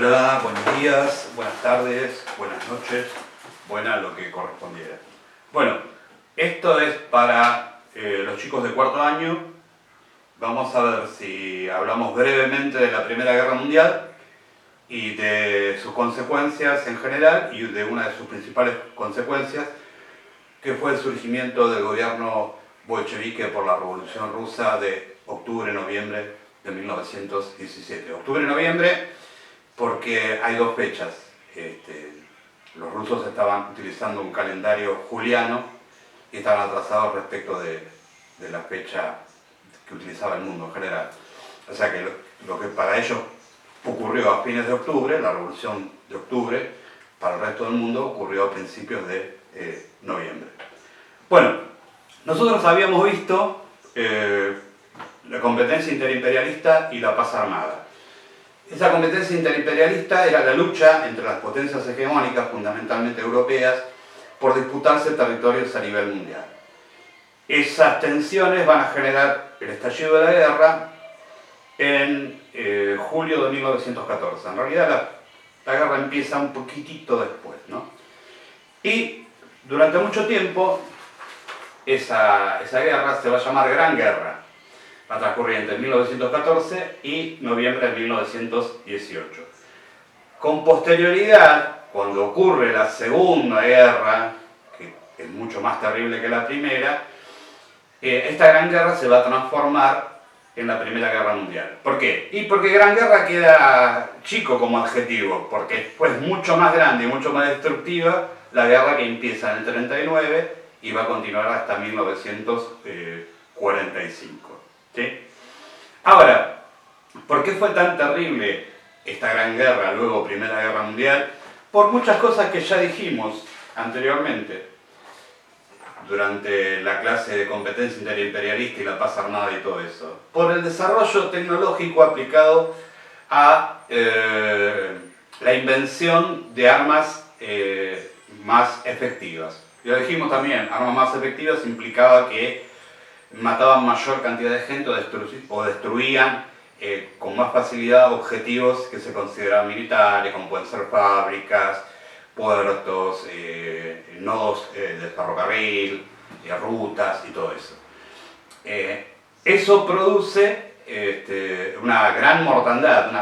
Hola, buenos días, buenas tardes, buenas noches, buena lo que correspondiera. Bueno, esto es para los chicos de cuarto año. Vamos a ver si hablamos brevemente de la Primera Guerra Mundial y de sus consecuencias en general y de una de sus principales consecuencias, que fue el surgimiento del gobierno bolchevique por la Revolución Rusa de octubre-noviembre de 1917. Octubre-noviembre porque hay dos fechas. Los rusos estaban utilizando un calendario juliano y estaban atrasados respecto de la fecha que utilizaba el mundo en general. O sea que lo que para ellos ocurrió a fines de octubre, la Revolución de Octubre, para el resto del mundo ocurrió a principios de noviembre. Bueno, nosotros habíamos visto la competencia interimperialista y la paz armada. Esa competencia interimperialista era la lucha entre las potencias hegemónicas, fundamentalmente europeas, por disputarse territorios a nivel mundial. Esas tensiones van a generar el estallido de la guerra en julio de 1914. En realidad la guerra empieza un poquitito después, ¿no? Y durante mucho tiempo esa guerra se va a llamar Gran Guerra. Va a transcurrir entre 1914 y noviembre de 1918. Con posterioridad, cuando ocurre la Segunda Guerra, que es mucho más terrible que la primera, esta Gran Guerra se va a transformar en la Primera Guerra Mundial. ¿Por qué? Y porque Gran Guerra queda chico como adjetivo, porque fue mucho más grande y mucho más destructiva la guerra que empieza en el 39 y va a continuar hasta 1945. ¿Sí? Ahora, ¿por qué fue tan terrible esta Gran Guerra, luego Primera Guerra Mundial? Por muchas cosas que ya dijimos anteriormente, durante la clase de competencia interimperialista y la paz armada y todo eso. Por el desarrollo tecnológico aplicado a la invención de armas más efectivas. Lo dijimos también, armas más efectivas implicaba que mataban mayor cantidad de gente o destruían con más facilidad objetivos que se consideraban militares, como pueden ser fábricas, puertos, nodos de ferrocarril, rutas y todo eso. Eso produce una gran mortandad,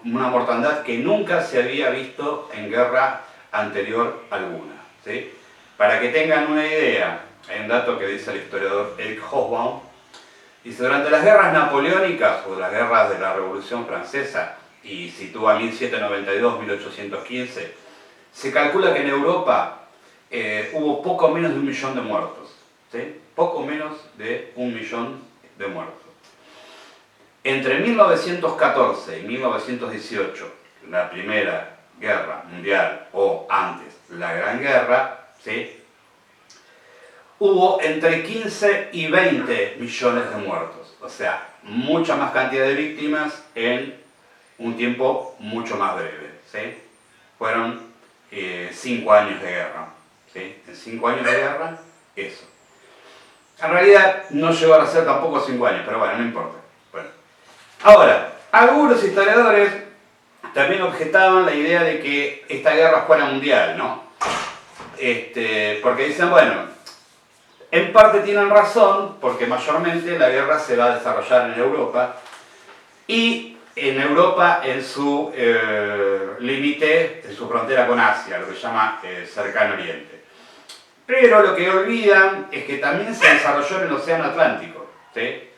una mortandad que nunca se había visto en guerra anterior alguna, ¿sí? Para que tengan una idea, hay un dato que dice el historiador Eric Hobsbawm. Dice, durante las guerras napoleónicas o las guerras de la Revolución Francesa, y sitúa 1792-1815, se calcula que en Europa hubo poco menos de 1 millón de muertos. ¿Sí? Poco menos de 1 millón de muertos. Entre 1914 y 1918, la Primera Guerra Mundial, o antes, la Gran Guerra, ¿sí? Hubo entre 15 y 20 millones de muertos. O sea, mucha más cantidad de víctimas en un tiempo mucho más breve. ¿Sí? Fueron 5 años de guerra. ¿Sí? En 5 años de guerra, eso. En realidad no llegó a ser tampoco 5 años, pero bueno, no importa. Bueno. Ahora, algunos historiadores también objetaban la idea de que esta guerra fuera mundial, ¿no? Porque dicen, bueno, en parte tienen razón, porque mayormente la guerra se va a desarrollar en Europa, y en Europa en su límite, en su frontera con Asia, lo que se llama Cercano Oriente. Pero lo que olvidan es que también se desarrolló en el Océano Atlántico, ¿sí?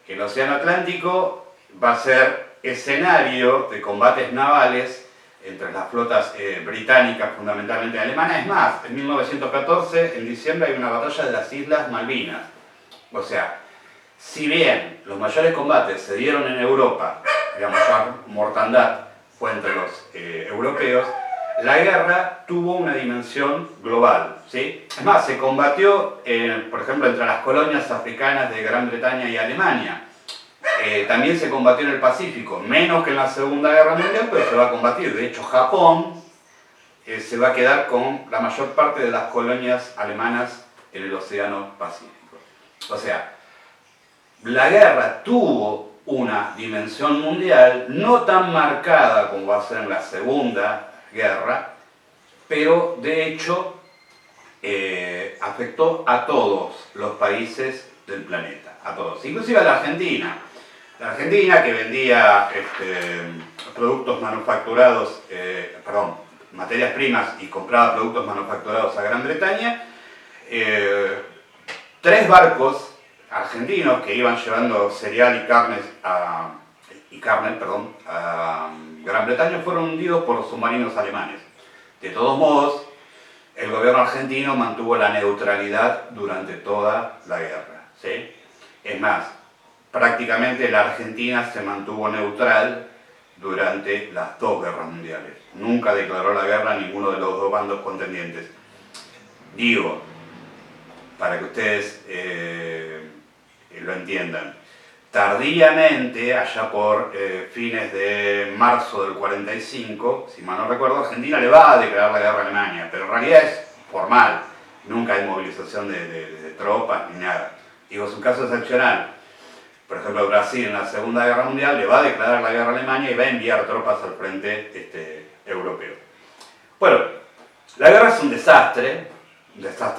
Que el Océano Atlántico va a ser escenario de combates navales entre las flotas británicas, fundamentalmente alemanas. Es más, en 1914, en diciembre, hay una batalla de las Islas Malvinas. O sea, si bien los mayores combates se dieron en Europa, la mayor mortandad fue entre los europeos, la guerra tuvo una dimensión global, ¿sí? Es más, se combatió, por ejemplo, entre las colonias africanas de Gran Bretaña y Alemania. También se combatió en el Pacífico, menos que en la Segunda Guerra Mundial, pero se va a combatir. De hecho, Japón se va a quedar con la mayor parte de las colonias alemanas en el Océano Pacífico. O sea, la guerra tuvo una dimensión mundial, no tan marcada como va a ser en la Segunda Guerra, pero de hecho afectó a todos los países del planeta, a todos, inclusive a la Argentina. La Argentina, que vendía productos manufacturados, materias primas, y compraba productos manufacturados a Gran Bretaña, 3 barcos argentinos que iban llevando cereal y carne a Gran Bretaña fueron hundidos por los submarinos alemanes. De todos modos, el gobierno argentino mantuvo la neutralidad durante toda la guerra, ¿sí? Es más, prácticamente la Argentina se mantuvo neutral durante las 2 guerras mundiales. Nunca declaró la guerra a ninguno de los 2 bandos contendientes. Digo, para que ustedes lo entiendan, tardíamente, allá por fines de marzo del 45, si mal no recuerdo, Argentina le va a declarar la guerra a Alemania, pero en realidad es formal, nunca hay movilización de tropas ni nada. Digo, es un caso excepcional. Por ejemplo, Brasil en la Segunda Guerra Mundial le va a declarar la guerra a Alemania y va a enviar tropas al frente europeo. Bueno, la guerra es un desastre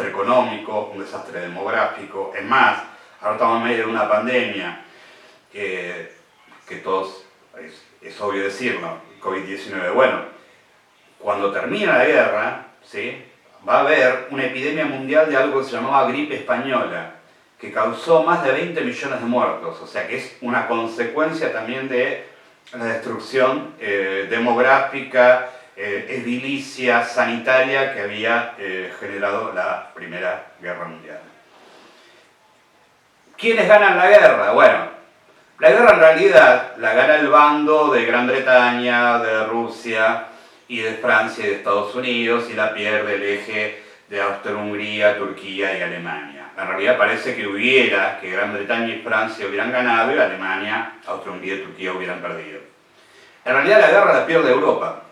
económico, un desastre demográfico. Es más, ahora estamos en medio de una pandemia que todos, es obvio decirlo, COVID-19. Bueno, cuando termina la guerra, ¿sí?, va a haber una epidemia mundial de algo que se llamaba gripe española, que causó más de 20 millones de muertos, o sea que es una consecuencia también de la destrucción demográfica, edilicia, sanitaria que había generado la Primera Guerra Mundial. ¿Quiénes ganan la guerra? Bueno, la guerra en realidad la gana el bando de Gran Bretaña, de Rusia y de Francia y de Estados Unidos, y la pierde el eje de Austria-Hungría, Turquía y Alemania. En realidad parece que Gran Bretaña y Francia hubieran ganado y Alemania, Austria-Hungría y Turquía hubieran perdido. En realidad la guerra la pierde Europa,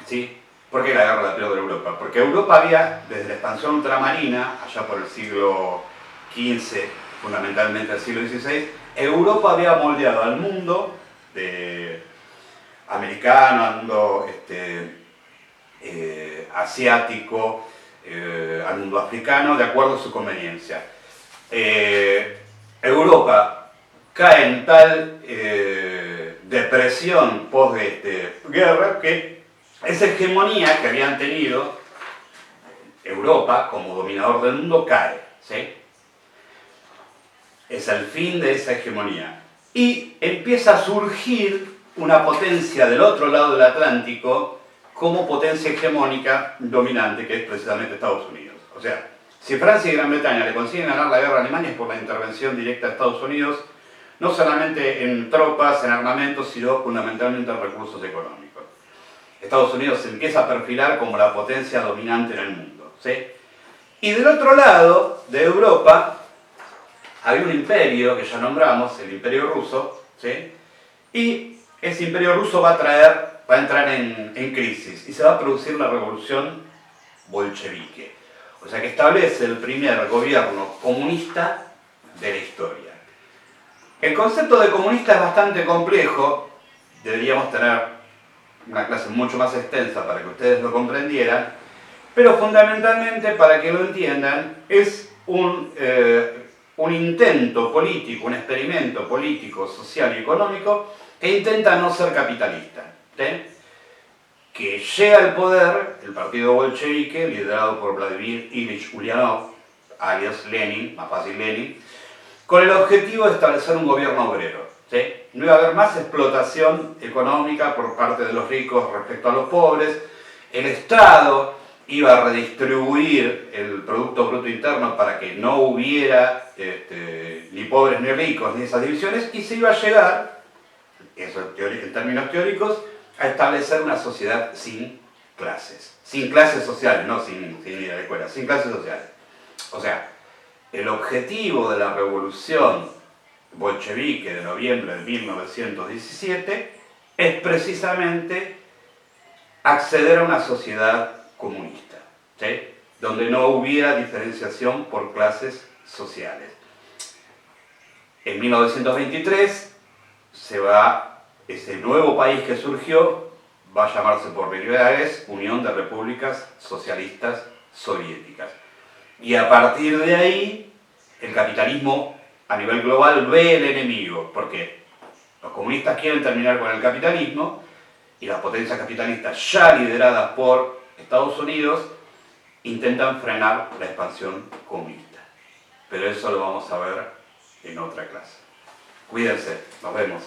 ¿sí? ¿Por qué la guerra la pierde Europa? Porque Europa había, desde la expansión ultramarina, allá por el siglo XV, fundamentalmente el siglo XVI, Europa había moldeado al mundo americano, al mundo asiático, al mundo africano, de acuerdo a su conveniencia. Europa cae en tal depresión post-guerra que esa hegemonía que habían tenido Europa como dominador del mundo cae, ¿sí? Es el fin de esa hegemonía. Y empieza a surgir una potencia del otro lado del Atlántico como potencia hegemónica dominante, que es precisamente Estados Unidos. O sea, si Francia y Gran Bretaña le consiguen ganar la guerra a Alemania es por la intervención directa de Estados Unidos, no solamente en tropas, en armamentos, sino fundamentalmente en recursos económicos. Estados Unidos se empieza a perfilar como la potencia dominante en el mundo, ¿sí? Y del otro lado de Europa había un imperio que ya nombramos, el Imperio Ruso, ¿sí? Y ese Imperio Ruso va a entrar en crisis y se va a producir la revolución bolchevique. O sea que establece el primer gobierno comunista de la historia. El concepto de comunista es bastante complejo, deberíamos tener una clase mucho más extensa para que ustedes lo comprendieran, pero fundamentalmente, para que lo entiendan, es un intento político, un experimento político, social y económico que intenta no ser capitalista, ¿sí? Que llega al poder el partido bolchevique, liderado por Vladimir Ilich Ulyanov, alias Lenin, más fácil Lenin, con el objetivo de establecer un gobierno obrero, ¿sí? No iba a haber más explotación económica por parte de los ricos respecto a los pobres, el Estado iba a redistribuir el Producto Bruto Interno para que no hubiera ni pobres ni ricos, ni esas divisiones, y se iba a llegar, eso en términos teóricos, a establecer una sociedad sin clases sociales, no sin ir a la escuela, sin clases sociales. O sea, el objetivo de la revolución bolchevique de noviembre de 1917 es precisamente acceder a una sociedad comunista, ¿sí? Donde no hubiera diferenciación por clases sociales. En 1923 ese nuevo país que surgió va a llamarse por primera vez Unión de Repúblicas Socialistas Soviéticas. Y a partir de ahí, el capitalismo a nivel global ve el enemigo, porque los comunistas quieren terminar con el capitalismo y las potencias capitalistas ya lideradas por Estados Unidos intentan frenar la expansión comunista. Pero eso lo vamos a ver en otra clase. Cuídense, nos vemos.